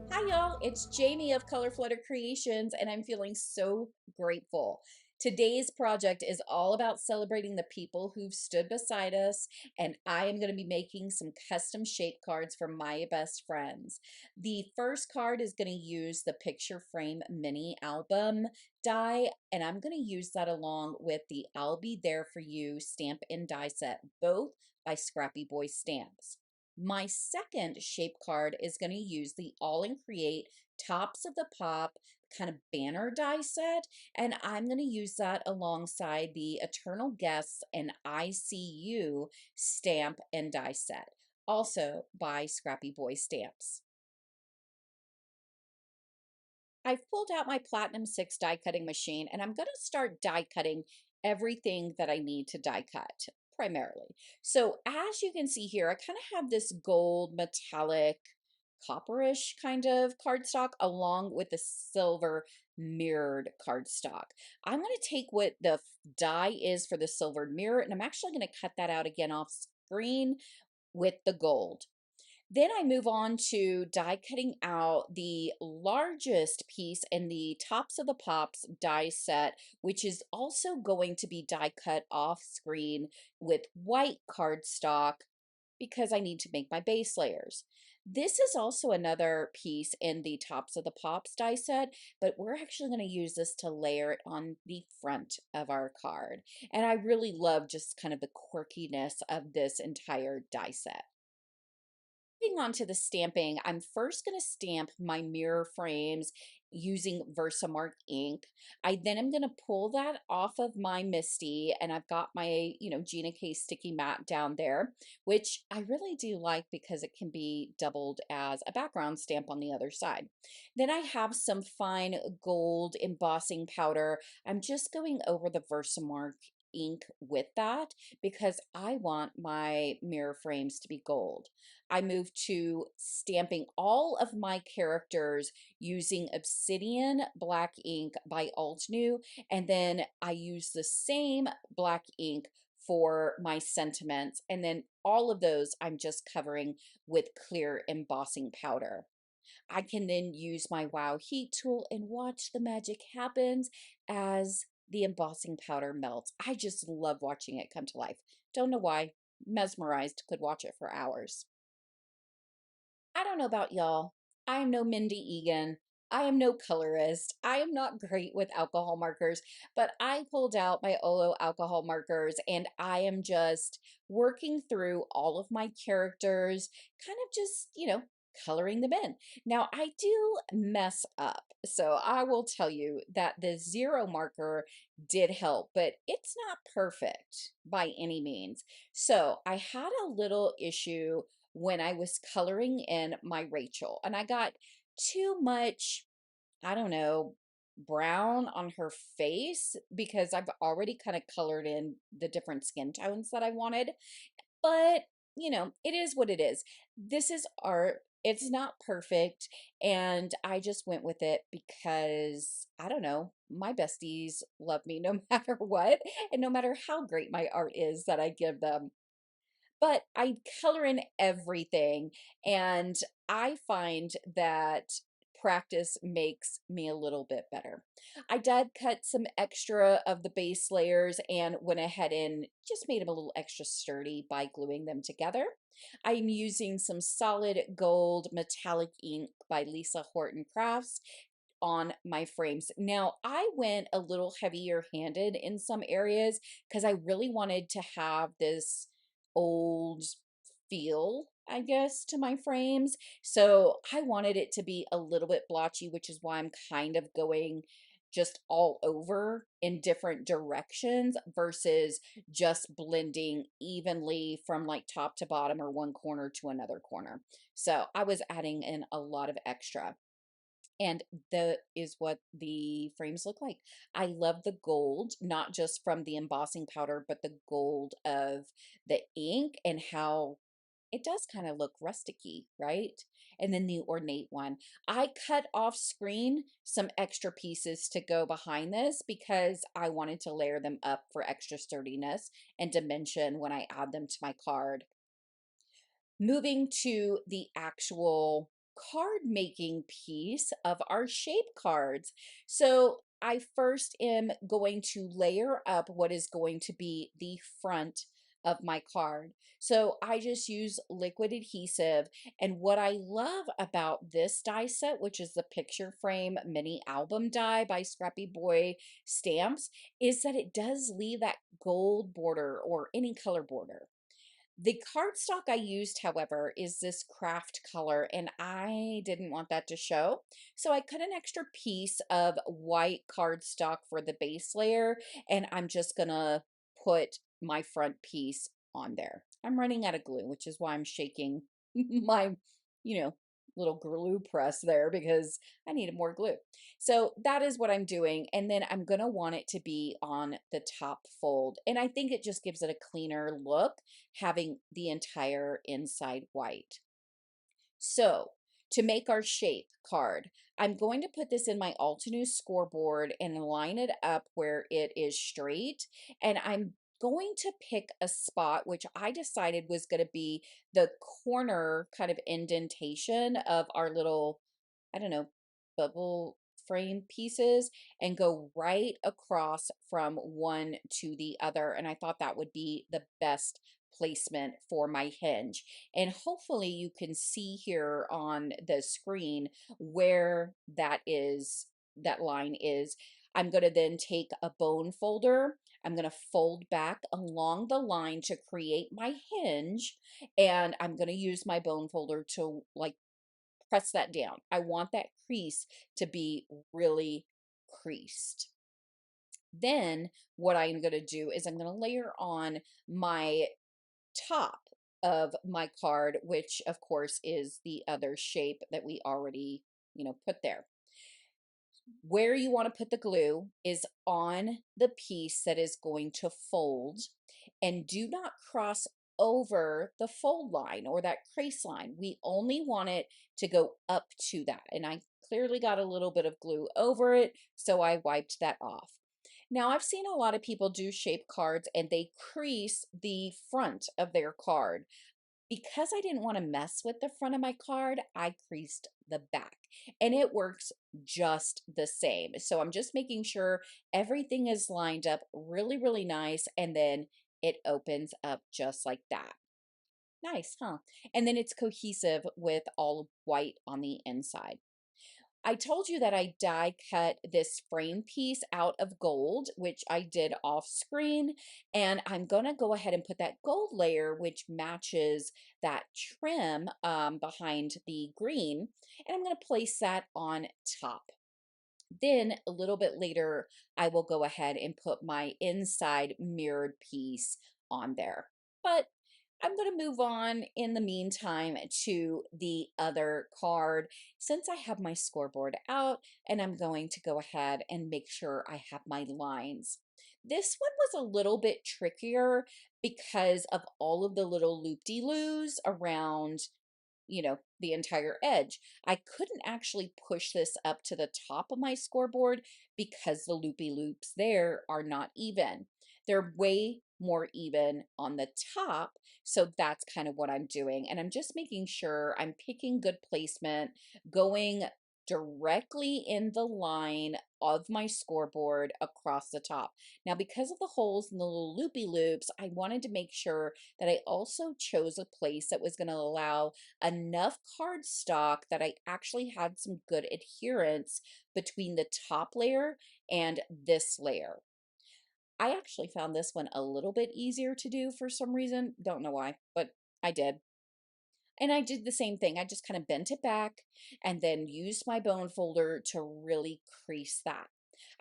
Hi, y'all. It's Jamie of Color Flutter Creations, and I'm feeling so grateful. Today's project is all about celebrating the people who've stood beside us, and I am going to be making some custom shape cards for my best friends. The first card is going to use the picture frame mini album die, and I'm going to use that along with the I'll Be There For You stamp and die set, both by Scrappy Boy Stamps. My second shape card is going to use the All and Create Tops of the Pop kind of banner die set, and I'm going to use that alongside the Eternal Guests and I See You stamp and die set, also by Scrappy Boy Stamps. I've pulled out my Platinum 6 die cutting machine, and I'm going to start die cutting everything that I need to die cut primarily. So as you can see here, I kind of have this gold metallic copperish kind of cardstock along with the silver mirrored cardstock. I'm going to take what the die is for the silvered mirror, and I'm actually going to cut that out again off screen with the gold. Then I move on to die cutting out the largest piece in the Tops of the Pops die set, which is also going to be die cut off screen with white cardstock because I need to make my base layers. This is also another piece in the Tops of the Pops die set, but we're actually going to use this to layer it on the front of our card. And I really love just kind of the quirkiness of this entire die set. Moving on to the stamping, I'm first going to stamp my mirror frames using Versamark ink. I then am going to pull that off of my Misty, and I've got my, Gina K sticky mat down there, which I really do like because it can be doubled as a background stamp on the other side. Then I have some fine gold embossing powder. I'm just going over the Versamark ink with that because I want my mirror frames to be gold. I moved to stamping all of my characters using Obsidian black ink by Altenew, and then I use the same black ink for my sentiments, and then all of those I'm just covering with clear embossing powder. I can then use my Wow Heat tool and watch the magic happens as the embossing powder melts. I just love watching it come to life. Don't know why. Mesmerized, could watch it for hours. I don't know about y'all. I am no Mindy Egan. I am no colorist. I am not great with alcohol markers, but I pulled out my OLO alcohol markers and I am just working through all of my characters, kind of just, coloring them in. Now, I do mess up. So I will tell you that the zero marker did help, but it's not perfect by any means. So I had a little issue when I was coloring in my Rachel, and I got too much, I don't know, brown on her face because I've already kind of colored in the different skin tones that I wanted. But, it is what it is. This is art. It's not perfect. And I just went with it because, I don't know, my besties love me no matter what, and no matter how great my art is that I give them. But I color in everything, and I find that practice makes me a little bit better. I did cut some extra of the base layers and went ahead and just made them a little extra sturdy by gluing them together. I'm using some solid gold metallic ink by Lisa Horton Crafts on my frames. Now, I went a little heavier handed in some areas because I really wanted to have this old feel, I guess, to my frames. So I wanted it to be a little bit blotchy, which is why I'm kind of going just all over in different directions versus just blending evenly from like top to bottom or one corner to another corner. So I was adding in a lot of extra. And that is what the frames look like. I love the gold, not just from the embossing powder, but the gold of the ink and how it does kind of look rusticy, right? And then the ornate one. I cut off screen some extra pieces to go behind this because I wanted to layer them up for extra sturdiness and dimension when I add them to my card. Moving to the actual card making piece of our shape cards. So I first am going to layer up what is going to be the front of my card. So I just use liquid adhesive. And what I love about this die set, which is the picture frame mini album die by Scrappy Boy Stamps, is that it does leave that gold border or any color border. The cardstock I used, however, is this craft color, and I didn't want that to show. So I cut an extra piece of white cardstock for the base layer, and I'm just gonna put my front piece on there. I'm running out of glue, which is why I'm shaking my, you know, little glue press there because I needed more glue. So that is what I'm doing. And then I'm going to want it to be on the top fold. And I think it just gives it a cleaner look having the entire inside white. So to make our shape card, I'm going to put this in my Altenew Score Board and line it up where it is straight. And I'm going to pick a spot which I decided was going to be the corner kind of indentation of our little, I don't know, bubble frame pieces and go right across from one to the other. And I thought that would be the best placement for my hinge. And hopefully you can see here on the screen where that is, that line is. I'm going to then take a bone folder. I'm going to fold back along the line to create my hinge. And I'm going to use my bone folder to like press that down. I want that crease to be really creased. Then what I'm going to do is I'm going to layer on my top of my card, which of course is the other shape that we already, put there. Where you want to put the glue is on the piece that is going to fold, and do not cross over the fold line or that crease line. We only want it to go up to that. And I clearly got a little bit of glue over it, so I wiped that off. Now, I've seen a lot of people do shape cards and they crease the front of their card. Because I didn't want to mess with the front of my card, I creased the back and it works just the same. So I'm just making sure everything is lined up really, really nice. And then it opens up just like that. Nice, huh? And then it's cohesive with all white on the inside. I told you that I die cut this frame piece out of gold, which I did off screen. And I'm going to go ahead and put that gold layer, which matches that trim behind the green. And I'm going to place that on top. Then a little bit later, I will go ahead and put my inside mirrored piece on there. But I'm going to move on in the meantime to the other card since I have my scoreboard out, and I'm going to go ahead and make sure I have my lines. This one was a little bit trickier because of all of the little loop-de-loos around the entire edge. I couldn't actually push this up to the top of my scoreboard because the loopy loops there are not even. They're way more even on the top. So that's kind of what I'm doing. And I'm just making sure I'm picking good placement, going directly in the line of my scoreboard across the top. Now, because of the holes and the little loopy loops, I wanted to make sure that I also chose a place that was going to allow enough cardstock that I actually had some good adherence between the top layer and this layer. I actually found this one a little bit easier to do for some reason. Don't know why, but I did. And I did the same thing. I just kind of bent it back and then used my bone folder to really crease that.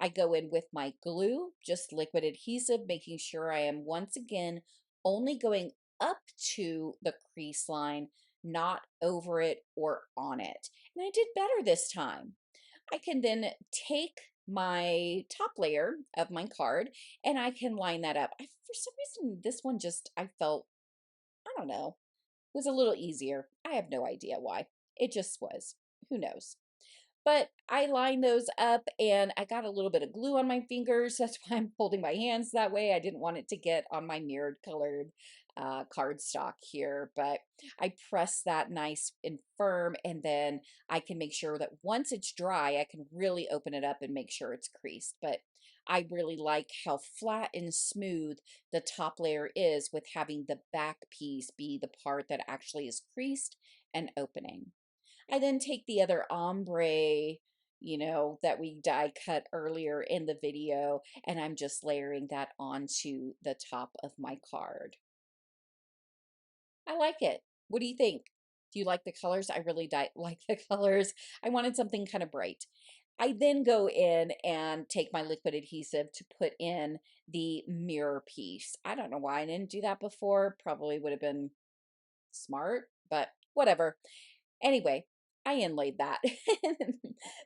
I go in with my glue, just liquid adhesive, making sure I am once again only going up to the crease line, not over it or on it. And I did better this time. I can then take my top layer of my card and I can line that up. For some reason, this one just, I felt, I don't know, was a little easier. I have no idea why. It just was. Who knows? But I lined those up and I got a little bit of glue on my fingers. That's why I'm holding my hands that way. I didn't want it to get on my mirrored colored cardstock here, but I press that nice and firm, and then I can make sure that once it's dry, I can really open it up and make sure it's creased. But I really like how flat and smooth the top layer is with having the back piece be the part that actually is creased and opening. I then take the other ombre, that we die cut earlier in the video, and I'm just layering that onto the top of my card. I like it. What do you think? Do you like the colors? I really like the colors. I wanted something kind of bright. I then go in and take my liquid adhesive to put in the mirror piece. I don't know why I didn't do that before. Probably would have been smart, but whatever. Anyway, I inlaid that.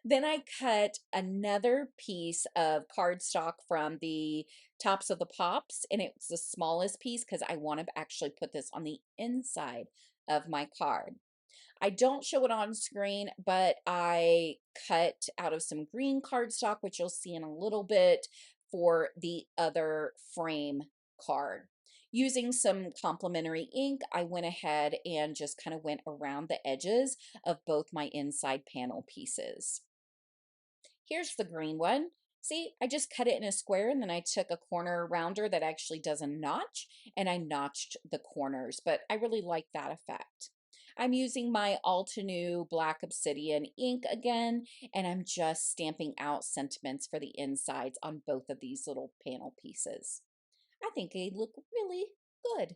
Then I cut another piece of cardstock from the tops of the pops, and it's the smallest piece because I want to actually put this on the inside of my card. I don't show it on screen, but I cut out of some green cardstock, which you'll see in a little bit, for the other frame card. Using some complementary ink, I went ahead and just kind of went around the edges of both my inside panel pieces. Here's the green one. See, I just cut it in a square, and then I took a corner rounder that actually does a notch, and I notched the corners, but I really like that effect. I'm using my Altenew Black Obsidian ink again, and I'm just stamping out sentiments for the insides on both of these little panel pieces. I think they look really good.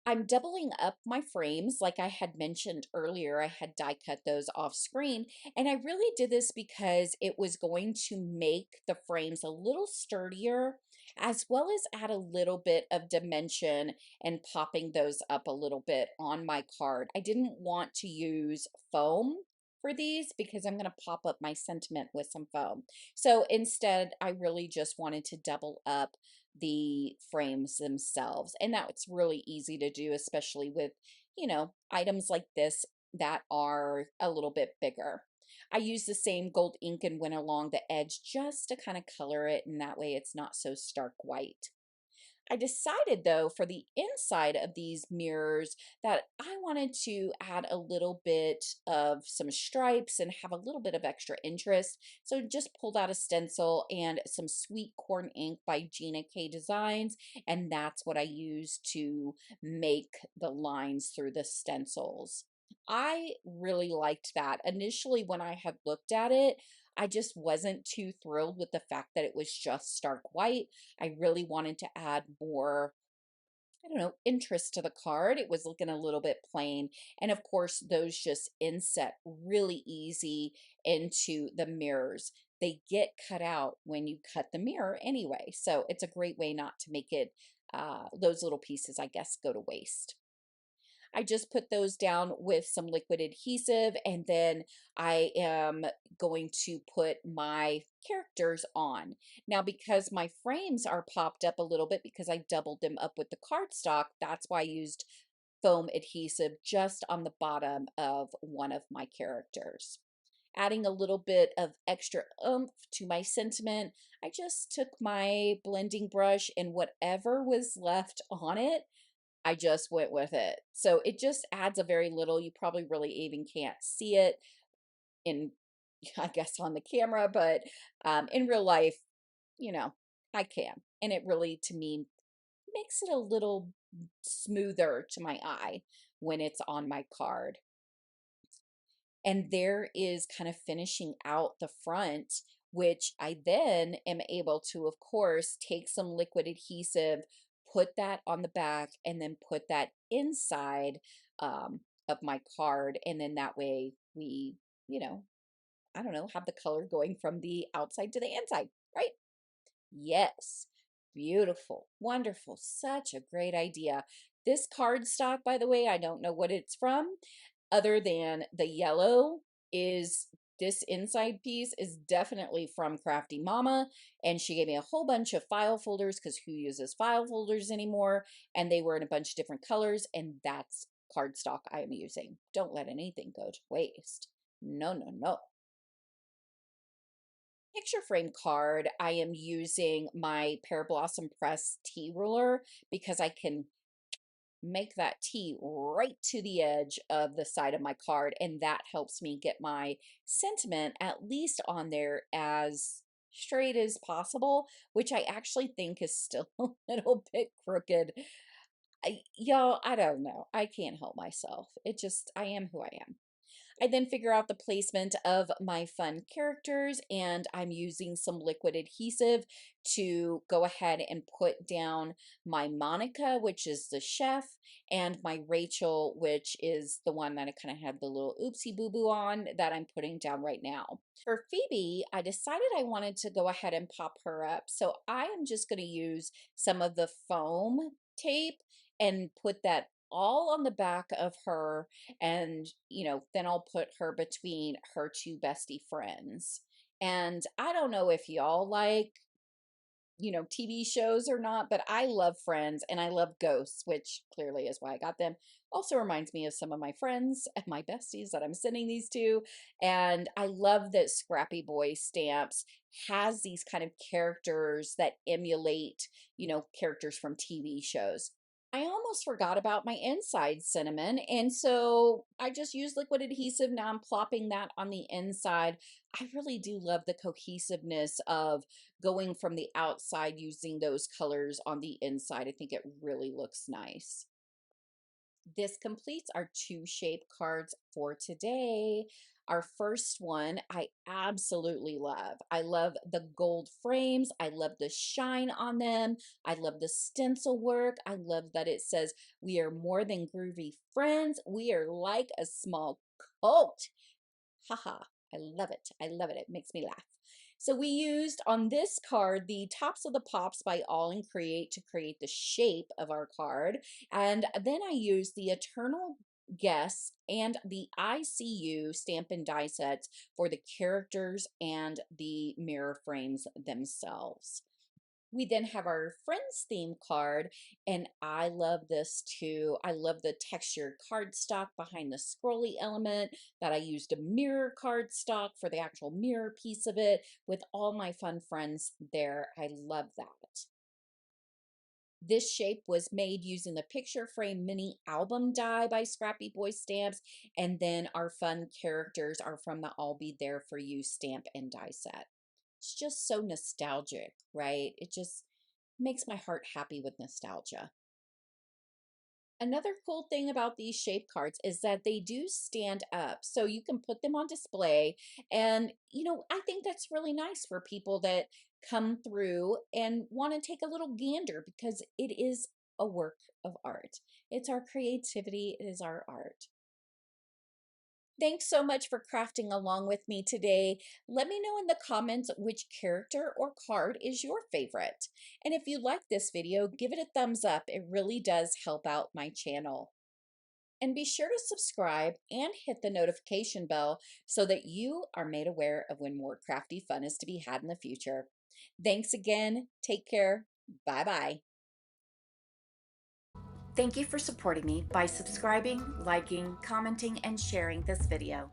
I'm doubling up my frames like I had mentioned earlier. I had die cut those off screen, and I really did this because it was going to make the frames a little sturdier, as well as add a little bit of dimension and popping those up a little bit on my card. I didn't want to use foam for these because I'm going to pop up my sentiment with some foam. So instead, I really just wanted to double up the frames themselves. And that's really easy to do, especially with, items like this that are a little bit bigger. I use the same gold ink and went along the edge just to kind of color it, and that way it's not so stark white. I decided though for the inside of these mirrors that I wanted to add a little bit of some stripes and have a little bit of extra interest. So just pulled out a stencil and some sweet corn ink by Gina K Designs, and that's what I used to make the lines through the stencils. I really liked that. Initially, when I had looked at it, I just wasn't too thrilled with the fact that it was just stark white. I really wanted to add more, I don't know, interest to the card. It was looking a little bit plain. And of course, those just inset really easy into the mirrors. They get cut out when you cut the mirror anyway. So it's a great way not to make it, those little pieces, I guess, go to waste. I just put those down with some liquid adhesive, and then I am going to put my characters on. Now, because my frames are popped up a little bit because I doubled them up with the cardstock, that's why I used foam adhesive just on the bottom of one of my characters. Adding a little bit of extra oomph to my sentiment, I just took my blending brush and whatever was left on it, I just went with it. So it just adds a very little. You probably really even can't see it in, I guess, on the camera, but in real life, you know, I can. And it really, to me, makes it a little smoother to my eye when it's on my card. And there is kind of finishing out the front, which I then am able to, of course, take some liquid adhesive, put that on the back, and then put that inside of my card. And then that way we, you know, I don't know, have the color going from the outside to the inside, right? Yes. Beautiful. Wonderful. Such a great idea. This cardstock, by the way, I don't know what it's from, other than the yellow is this inside piece is definitely from Crafty Mama, and she gave me a whole bunch of file folders because who uses file folders anymore? And they were in a bunch of different colors, and that's cardstock I am using. Don't let anything go to waste. No, no, no. Picture frame card, I am using my Pear Blossom Press tea ruler because I can make that tea right to the edge of the side of my card, and that helps me get my sentiment at least on there as straight as possible, which I actually think is still a little bit crooked. Y'all, I don't know. I can't help myself. I am who I am. I then figure out the placement of my fun characters, and I'm using some liquid adhesive to go ahead and put down my Monica, which is the chef, and my Rachel, which is the one that I kind of had the little oopsie boo boo on that I'm putting down right now. For Phoebe, I decided I wanted to go ahead and pop her up. So I am just going to use some of the foam tape and put that all on the back of her, and then I'll put her between her two bestie friends. And I don't know if y'all like TV shows or not, but I love Friends and I love Ghosts, which clearly is why I got them. Also reminds me of some of my friends and my besties that I'm sending these to. And I love that Scrappy Boy Stamps has these kind of characters that emulate characters from TV shows. I almost forgot about my inside cinnamon, and so I just used liquid adhesive. Now I'm plopping that on the inside. I really do love the cohesiveness of going from the outside using those colors on the inside. I think it really looks nice. This completes our two shape cards for today. Our first one I absolutely love. I love the gold frames. I love the shine on them. I love the stencil work. I love that it says, "We are more than groovy friends. We are like a small cult." Haha, I love it. I love it. It makes me laugh. So we used on this card the Tops of the Pops by All and Create to create the shape of our card. And then I used the Eternal Guess and the ICU stamp and die sets for the characters and the mirror frames themselves. We then have our friends theme card, and I love this too. I love the textured cardstock behind the scrolly element that I used a mirror cardstock for the actual mirror piece of it with all my fun friends there. I love that. This shape was made using the picture frame mini album die by Scrappy Boy Stamps, and then our fun characters are from the I'll Be There For You stamp and die set. It's just so nostalgic, right? It just makes my heart happy with nostalgia. Another cool thing about these shape cards is that they do stand up, so you can put them on display. And, I think that's really nice for people that come through and want to take a little gander because it is a work of art. It's our creativity, it is our art. Thanks so much for crafting along with me today. Let me know in the comments which character or card is your favorite. And if you like this video, give it a thumbs up. It really does help out my channel. And be sure to subscribe and hit the notification bell so that you are made aware of when more crafty fun is to be had in the future. Thanks again. Take care. Bye-bye. Thank you for supporting me by subscribing, liking, commenting, and sharing this video.